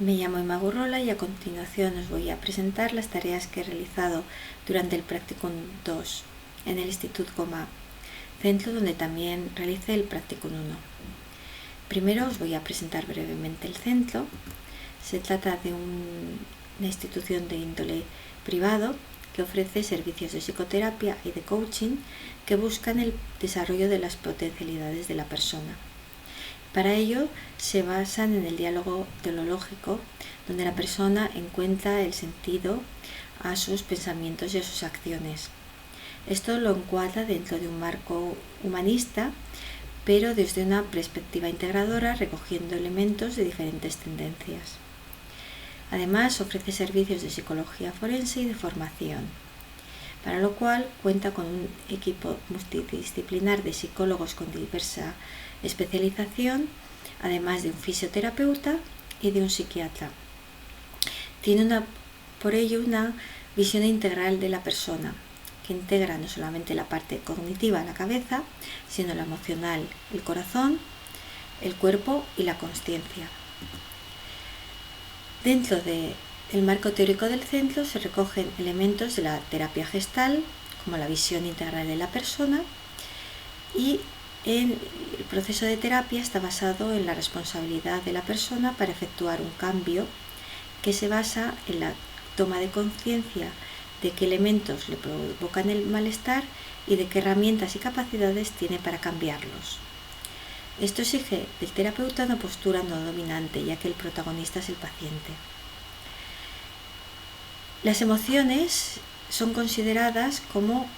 Me llamo Emma Gurrola y a continuación os voy a presentar las tareas que he realizado durante el Practicum 2 en el Institut Gomà, centro donde también realicé el Practicum 1. Primero os voy a presentar brevemente el centro. Se trata de una institución de índole privado que ofrece servicios de psicoterapia y de coaching que buscan el desarrollo de las potencialidades de la persona. Para ello se basan en el diálogo teleológico, donde la persona encuentra el sentido a sus pensamientos y a sus acciones. Esto lo encuadra dentro de un marco humanista, pero desde una perspectiva integradora, recogiendo elementos de diferentes tendencias. Además, ofrece servicios de psicología forense y de formación, para lo cual cuenta con un equipo multidisciplinar de psicólogos con diversa especialización, además de un fisioterapeuta y de un psiquiatra. Tiene por ello una visión integral de la persona, que integra no solamente la parte cognitiva, la cabeza, sino la emocional, el corazón, el cuerpo y la consciencia. Dentro del marco teórico del centro se recogen elementos de la terapia gestal, como la visión integral de la persona, y el proceso de terapia está basado en la responsabilidad de la persona para efectuar un cambio que se basa en la toma de conciencia de qué elementos le provocan el malestar y de qué herramientas y capacidades tiene para cambiarlos. Esto exige del terapeuta una postura no dominante, ya que el protagonista es el paciente. Las emociones son consideradas como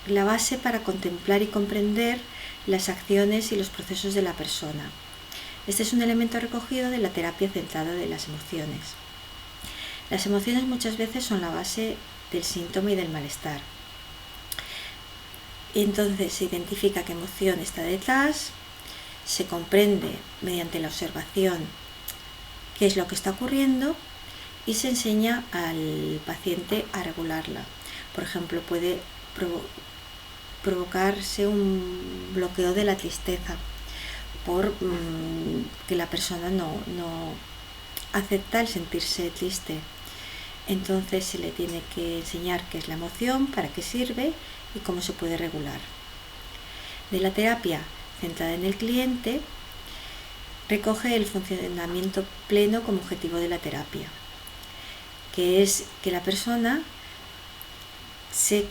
la base para contemplar y comprender las acciones y los procesos de la persona. Este es un elemento recogido de la terapia centrada de las emociones. Las emociones muchas veces son la base del síntoma y del malestar. Entonces se identifica qué emoción está detrás, se comprende mediante la observación qué es lo que está ocurriendo y se enseña al paciente a regularla. Por ejemplo, puede provocarse un bloqueo de la tristeza por que la persona no acepta el sentirse triste. Entonces se le tiene que enseñar qué es la emoción, para qué sirve y cómo se puede regular. De la terapia centrada en el cliente, recoge el funcionamiento pleno como objetivo de la terapia, que es que la persona se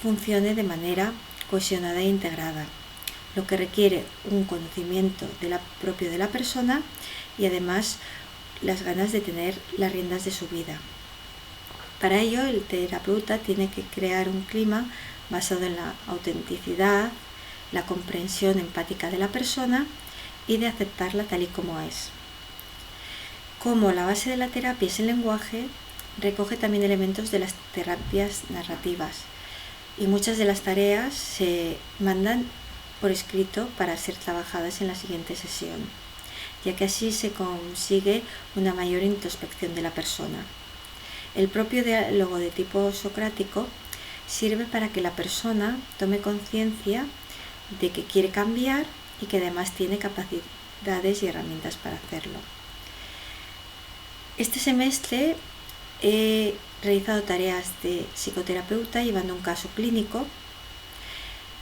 funcione de manera cohesionada e integrada, lo que requiere un conocimiento propio de la persona y además las ganas de tener las riendas de su vida. Para ello, el terapeuta tiene que crear un clima basado en la autenticidad, la comprensión empática de la persona y de aceptarla tal y como es. Como la base de la terapia es el lenguaje, recoge también elementos de las terapias narrativas y muchas de las tareas se mandan por escrito para ser trabajadas en la siguiente sesión, ya que así se consigue una mayor introspección de la persona. El propio diálogo de tipo socrático sirve para que la persona tome conciencia de que quiere cambiar y que además tiene capacidades y herramientas para hacerlo. Este semestre he realizado tareas de psicoterapeuta llevando un caso clínico,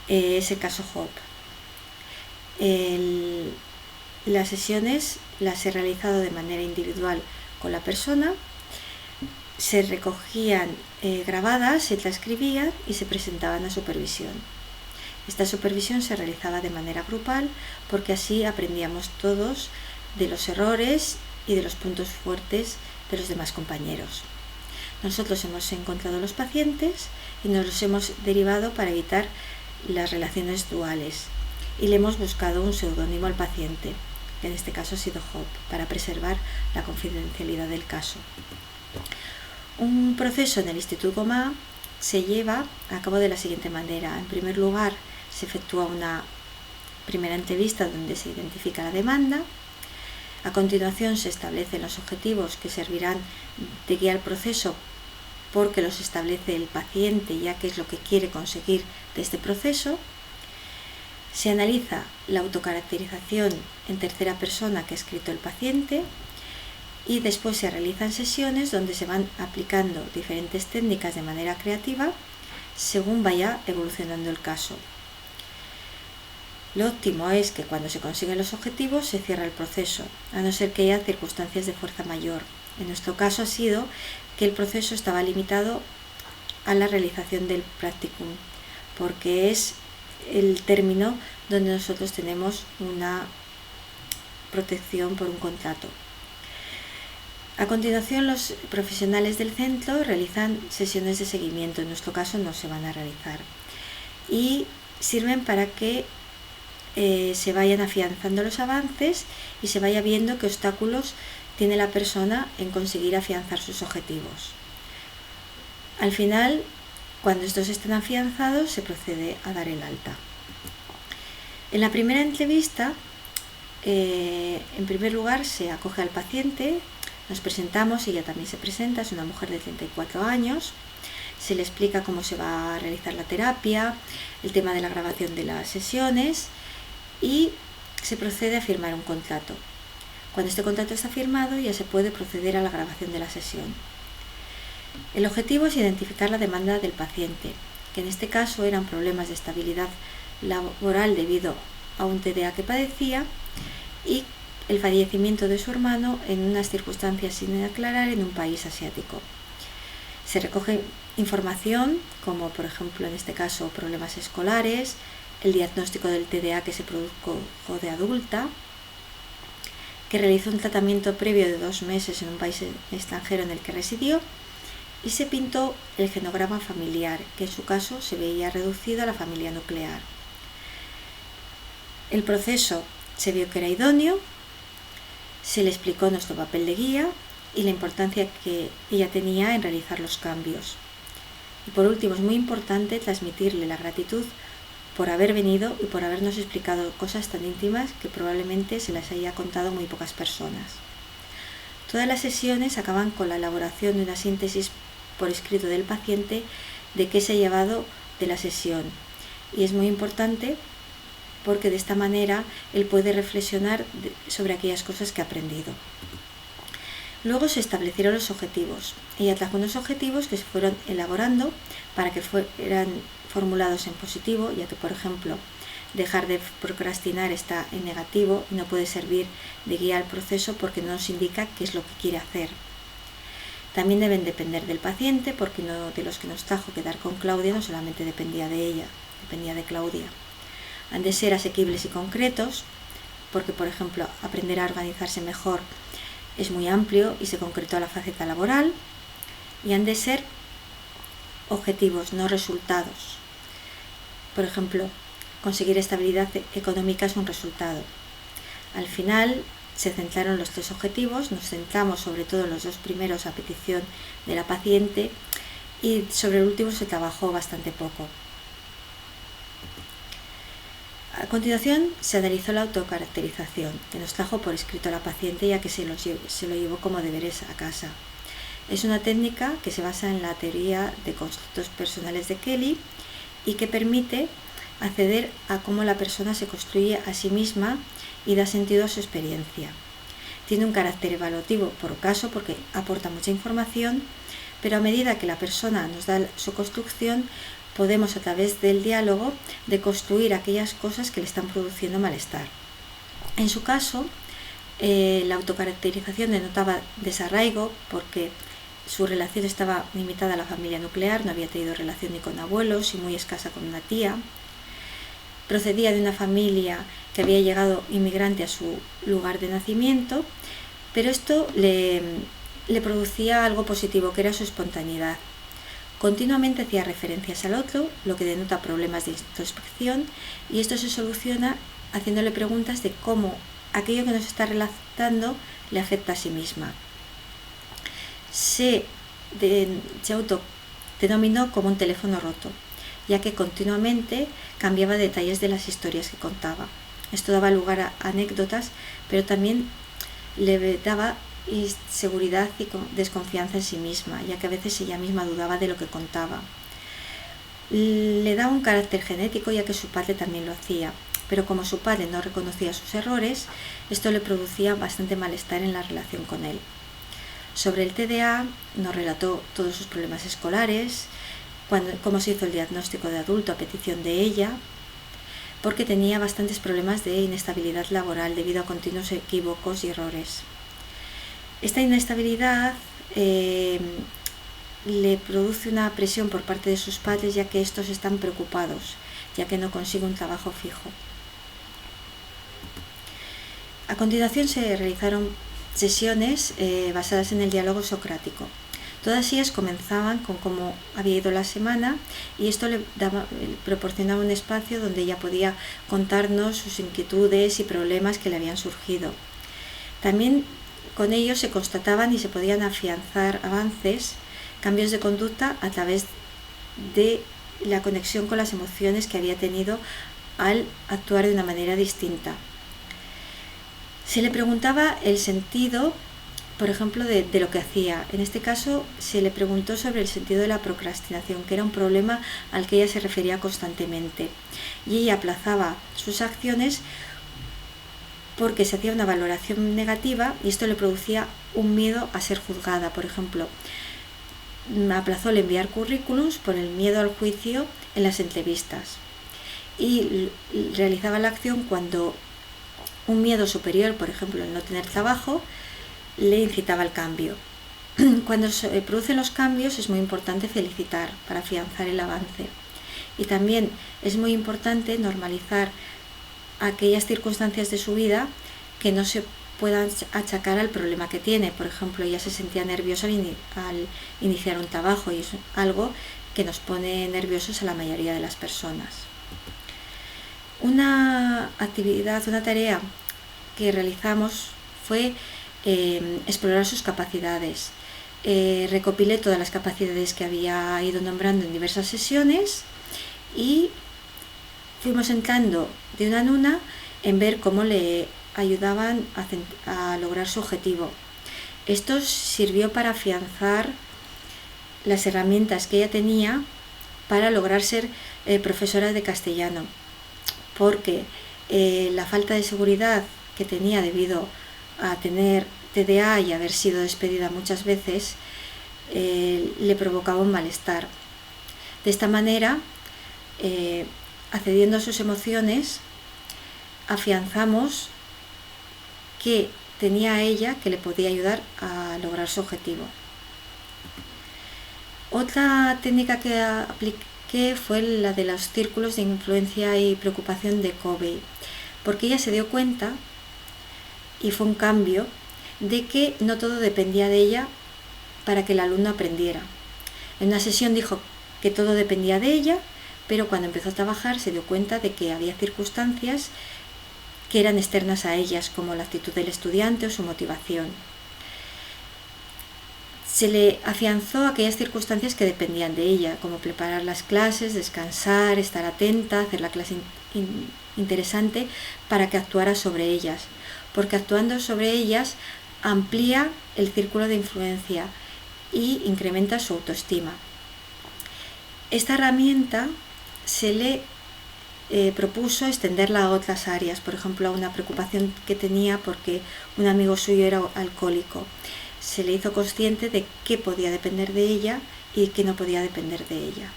es el caso Hope. Las sesiones las he realizado de manera individual con la persona, se recogían grabadas, se transcribían y se presentaban a supervisión. Esta supervisión se realizaba de manera grupal porque así aprendíamos todos de los errores y de los puntos fuertes de los demás compañeros. Nosotros hemos encontrado los pacientes y nos los hemos derivado para evitar las relaciones duales y le hemos buscado un seudónimo al paciente, que en este caso ha sido Hope, para preservar la confidencialidad del caso. Un proceso en el Institut Gomà se lleva a cabo de la siguiente manera. En primer lugar, se efectúa una primera entrevista donde se identifica la demanda. A continuación se establecen los objetivos que servirán de guía al proceso porque los establece el paciente, ya que es lo que quiere conseguir de este proceso. Se analiza la autocaracterización en tercera persona que ha escrito el paciente y después se realizan sesiones donde se van aplicando diferentes técnicas de manera creativa según vaya evolucionando el caso. Lo óptimo es que cuando se consiguen los objetivos se cierra el proceso, a no ser que haya circunstancias de fuerza mayor. En nuestro caso ha sido que el proceso estaba limitado a la realización del practicum, porque es el término donde nosotros tenemos una protección por un contrato. A continuación, los profesionales del centro realizan sesiones de seguimiento, en nuestro caso no se van a realizar, y sirven para que se vayan afianzando los avances y se vaya viendo qué obstáculos tiene la persona en conseguir afianzar sus objetivos. Al final, cuando estos estén afianzados, se procede a dar el alta. En la primera entrevista, en primer lugar, se acoge al paciente, nos presentamos, ella también se presenta, es una mujer de 34 años, se le explica cómo se va a realizar la terapia, el tema de la grabación de las sesiones y se procede a firmar un contrato. Cuando este contrato está firmado, ya se puede proceder a la grabación de la sesión. El objetivo es identificar la demanda del paciente, que en este caso eran problemas de estabilidad laboral debido a un TDA que padecía y el fallecimiento de su hermano en unas circunstancias sin aclarar en un país asiático. Se recoge información como, por ejemplo, en este caso, problemas escolares, el diagnóstico del TDA que se produjo de adulta, que realizó un tratamiento previo de 2 meses en un país extranjero en el que residió, y se pintó el genograma familiar, que en su caso se veía reducido a la familia nuclear. El proceso se vio que era idóneo, se le explicó nuestro papel de guía y la importancia que ella tenía en realizar los cambios. Y por último, es muy importante transmitirle la gratitud por haber venido y por habernos explicado cosas tan íntimas que probablemente se las haya contado muy pocas personas. Todas las sesiones acaban con la elaboración de una síntesis por escrito del paciente de qué se ha llevado de la sesión. Y es muy importante porque de esta manera él puede reflexionar sobre aquellas cosas que ha aprendido. Luego se establecieron los objetivos. Ella trajo unos objetivos que se fueron elaborando para que fueran formulados en positivo, ya que, por ejemplo, dejar de procrastinar está en negativo y no puede servir de guía al proceso porque no nos indica qué es lo que quiere hacer. También deben depender del paciente, porque uno de los que nos trajo quedar con Claudia no solamente dependía de ella, dependía de Claudia. Han de ser asequibles y concretos, porque, por ejemplo, aprender a organizarse mejor es muy amplio y se concretó a la faceta laboral, y han de ser objetivos, no resultados. Por ejemplo, conseguir estabilidad económica es un resultado. Al final se centraron los 3 objetivos, nos centramos sobre todo en los 2 primeros a petición de la paciente y sobre el último se trabajó bastante poco. A continuación se analizó la autocaracterización, que nos trajo por escrito a la paciente ya que se lo llevó como deberes a casa. Es una técnica que se basa en la teoría de constructos personales de Kelly y que permite acceder a cómo la persona se construye a sí misma y da sentido a su experiencia. Tiene un carácter evaluativo por caso porque aporta mucha información, pero a medida que la persona nos da su construcción, podemos a través del diálogo deconstruir aquellas cosas que le están produciendo malestar. En su caso, la autocaracterización denotaba desarraigo porque su relación estaba limitada a la familia nuclear, no había tenido relación ni con abuelos y muy escasa con una tía. Procedía de una familia que había llegado inmigrante a su lugar de nacimiento, pero esto le producía algo positivo, que era su espontaneidad. Continuamente hacía referencias al otro, lo que denota problemas de introspección, y esto se soluciona haciéndole preguntas de cómo aquello que nos está relatando le afecta a sí misma. Se autodenominó como un teléfono roto, ya que continuamente cambiaba detalles de las historias que contaba. Esto daba lugar a anécdotas, pero también le daba inseguridad y desconfianza en sí misma, ya que a veces ella misma dudaba de lo que contaba. Le daba un carácter genético, ya que su padre también lo hacía, pero como su padre no reconocía sus errores, esto le producía bastante malestar en la relación con él. Sobre el TDA nos relató todos sus problemas escolares, cómo se hizo el diagnóstico de adulto a petición de ella, porque tenía bastantes problemas de inestabilidad laboral debido a continuos equívocos y errores. Esta inestabilidad le produce una presión por parte de sus padres, ya que estos están preocupados, ya que no consigue un trabajo fijo. A continuación se realizaron sesiones basadas en el diálogo socrático. Todas ellas comenzaban con cómo había ido la semana, y esto le proporcionaba un espacio donde ella podía contarnos sus inquietudes y problemas que le habían surgido. También con ellos se constataban y se podían afianzar avances, cambios de conducta a través de la conexión con las emociones que había tenido al actuar de una manera distinta. Se le preguntaba el sentido, por ejemplo, de lo que hacía. En este caso se le preguntó sobre el sentido de la procrastinación, que era un problema al que ella se refería constantemente, y ella aplazaba sus acciones porque se hacía una valoración negativa, y esto le producía un miedo a ser juzgada. Por ejemplo, aplazó el enviar currículums por el miedo al juicio en las entrevistas, y realizaba la acción cuando un miedo superior, por ejemplo el no tener trabajo, le incitaba al cambio. Cuando se producen los cambios es muy importante felicitar para afianzar el avance, y también es muy importante normalizar aquellas circunstancias de su vida que no se puedan achacar al problema que tiene. Por ejemplo, ella se sentía nerviosa al iniciar un trabajo, y es algo que nos pone nerviosos a la mayoría de las personas. Una actividad, una tarea que realizamos fue explorar sus capacidades. Recopilé todas las capacidades que había ido nombrando en diversas sesiones, y fuimos entrando de una en una en ver cómo le ayudaban a lograr su objetivo. Esto sirvió para afianzar las herramientas que ella tenía para lograr ser profesora de castellano, porque la falta de seguridad que tenía debido a tener TDA y haber sido despedida muchas veces le provocaba un malestar. De esta manera, accediendo a sus emociones, afianzamos que tenía ella que le podía ayudar a lograr su objetivo. Otra técnica que apliqué fue la de los círculos de influencia y preocupación de Covey, porque ella se dio cuenta, y fue un cambio, de que no todo dependía de ella para que el alumno aprendiera. En una sesión dijo que todo dependía de ella, pero cuando empezó a trabajar se dio cuenta de que había circunstancias que eran externas a ellas, como la actitud del estudiante o su motivación. Se le afianzó aquellas circunstancias que dependían de ella, como preparar las clases, descansar, estar atenta, hacer la clase interesante, para que actuara sobre ellas, porque actuando sobre ellas amplía el círculo de influencia y incrementa su autoestima. Esta herramienta se le propuso extenderla a otras áreas, por ejemplo a una preocupación que tenía porque un amigo suyo era alcohólico. Se le hizo consciente de qué podía depender de ella y qué no podía depender de ella.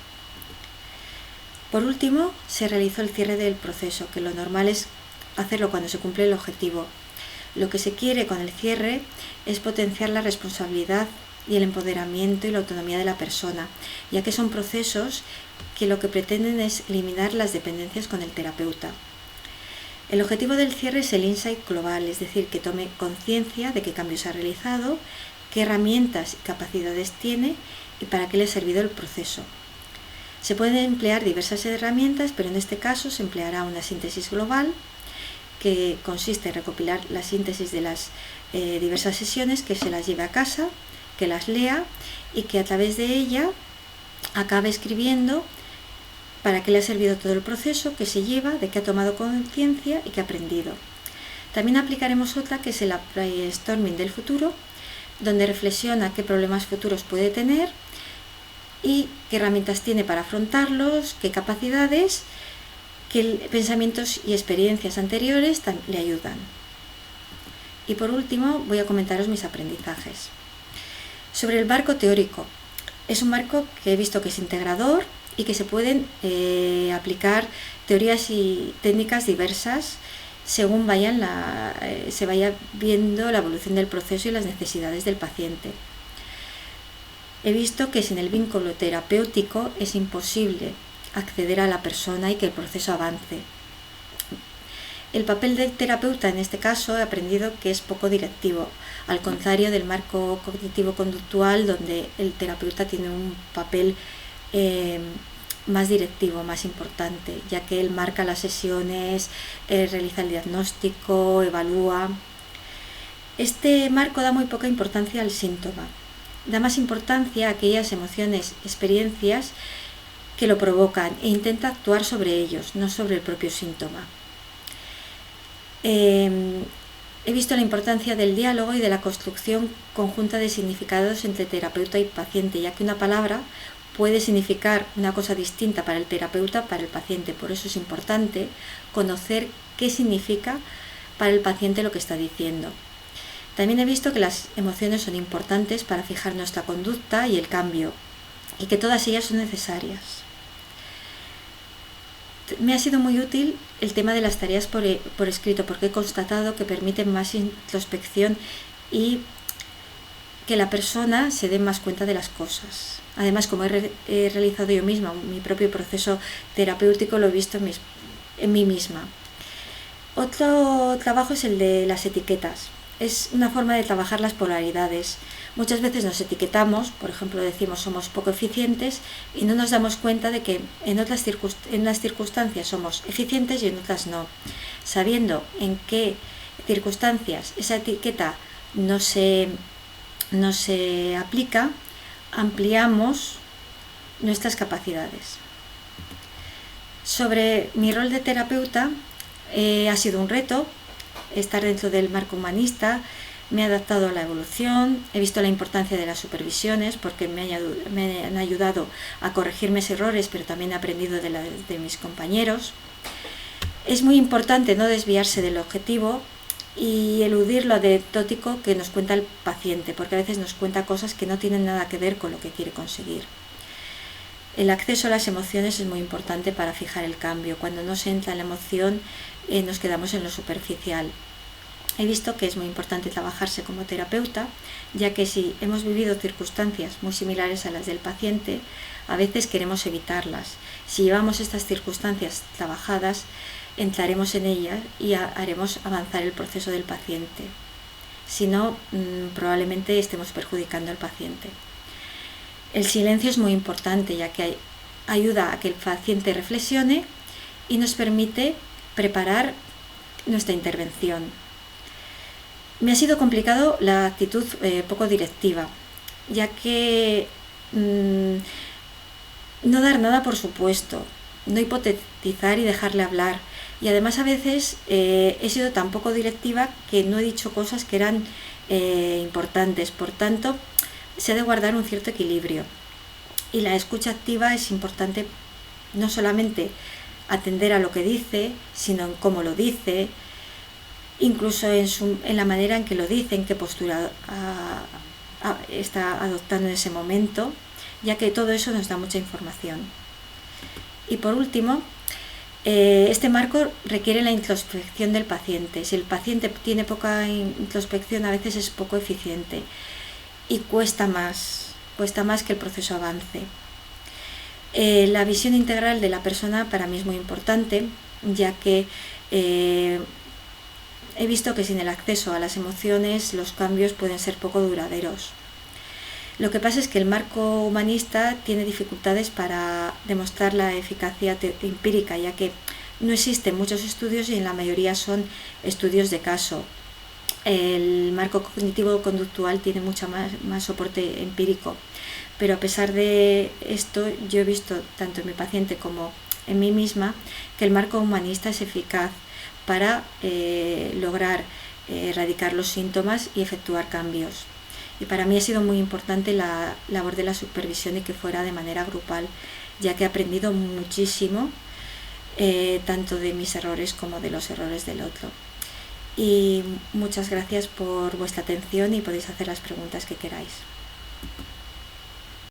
Por último, se realizó el cierre del proceso, que lo normal es hacerlo cuando se cumple el objetivo. Lo que se quiere con el cierre es potenciar la responsabilidad y el empoderamiento y la autonomía de la persona, ya que son procesos que lo que pretenden es eliminar las dependencias con el terapeuta. El objetivo del cierre es el insight global, es decir, que tome conciencia de qué cambios ha realizado, qué herramientas y capacidades tiene y para qué le ha servido el proceso. Se pueden emplear diversas herramientas, pero en este caso se empleará una síntesis global, que consiste en recopilar la síntesis de las diversas sesiones, que se las lleve a casa, que las lea y que a través de ella acabe escribiendo para qué le ha servido todo el proceso, qué se lleva, de qué ha tomado conciencia y qué ha aprendido. También aplicaremos otra, que es el brainstorming del futuro, donde reflexiona qué problemas futuros puede tener y qué herramientas tiene para afrontarlos, qué capacidades, qué pensamientos y experiencias anteriores le ayudan. Y por último voy a comentaros mis aprendizajes. Sobre el marco teórico, es un marco que he visto que es integrador y que se pueden aplicar teorías y técnicas diversas según se vaya viendo la evolución del proceso y las necesidades del paciente. He visto que sin el vínculo terapéutico es imposible acceder a la persona y que el proceso avance. El papel del terapeuta en este caso he aprendido que es poco directivo, al contrario del marco cognitivo-conductual, donde el terapeuta tiene un papel más directivo, más importante, ya que él marca las sesiones, realiza el diagnóstico, evalúa. Este marco da muy poca importancia al síntoma, da más importancia a aquellas emociones, experiencias que lo provocan e intenta actuar sobre ellos, no sobre el propio síntoma. He visto la importancia del diálogo y de la construcción conjunta de significados entre terapeuta y paciente, ya que una palabra puede significar una cosa distinta para el terapeuta, para el paciente. Por eso es importante conocer qué significa para el paciente lo que está diciendo. También he visto que las emociones son importantes para fijar nuestra conducta y el cambio, y que todas ellas son necesarias. Me ha sido muy útil el tema de las tareas por escrito, porque he constatado que permiten más introspección y que la persona se dé más cuenta de las cosas. Además, como he realizado yo misma mi propio proceso terapéutico, lo he visto en mí misma. Otro trabajo es el de las etiquetas. Es una forma de trabajar las polaridades. Muchas veces nos etiquetamos, por ejemplo decimos somos poco eficientes y no nos damos cuenta de que en las circunstancias somos eficientes y en otras no. Sabiendo en qué circunstancias esa etiqueta no se aplica, ampliamos nuestras capacidades. Sobre mi rol de terapeuta, ha sido un reto estar dentro del marco humanista. Me he adaptado a la evolución, he visto la importancia de las supervisiones porque me han ayudado a corregir mis errores, pero también he aprendido de mis compañeros. Es muy importante no desviarse del objetivo y eludir lo anecdótico que nos cuenta el paciente, porque a veces nos cuenta cosas que no tienen nada que ver con lo que quiere conseguir. El acceso a las emociones es muy importante para fijar el cambio. Cuando no se entra en la emoción, nos quedamos en lo superficial. He visto que es muy importante trabajarse como terapeuta, ya que si hemos vivido circunstancias muy similares a las del paciente, a veces queremos evitarlas. Si llevamos estas circunstancias trabajadas, entraremos en ellas y haremos avanzar el proceso del paciente. Si no, probablemente estemos perjudicando al paciente. El silencio es muy importante, ya que ayuda a que el paciente reflexione y nos permite preparar nuestra intervención. Me ha sido complicado la actitud poco directiva, ya que no dar nada por supuesto, no hipotetizar y dejarle hablar. Y además a veces he sido tan poco directiva que no he dicho cosas que eran importantes. Por tanto, se ha de guardar un cierto equilibrio. Y la escucha activa es importante, no solamente atender a lo que dice, sino en cómo lo dice, incluso en la manera en que lo dice, en qué postura está adoptando en ese momento, ya que todo eso nos da mucha información. Y por último, este marco requiere la introspección del paciente. Si el paciente tiene poca introspección, a veces es poco eficiente y cuesta más que el proceso avance. La visión integral de la persona para mí es muy importante, ya que he visto que sin el acceso a las emociones los cambios pueden ser poco duraderos. Lo que pasa es que el marco humanista tiene dificultades para demostrar la eficacia empírica, ya que no existen muchos estudios y en la mayoría son estudios de caso. El marco cognitivo-conductual tiene mucho más soporte empírico, pero a pesar de esto yo he visto tanto en mi paciente como en mí misma que el marco humanista es eficaz para lograr erradicar los síntomas y efectuar cambios. Y para mí ha sido muy importante la labor de la supervisión y que fuera de manera grupal, ya que he aprendido muchísimo, tanto de mis errores como de los errores del otro. Y muchas gracias por vuestra atención y podéis hacer las preguntas que queráis.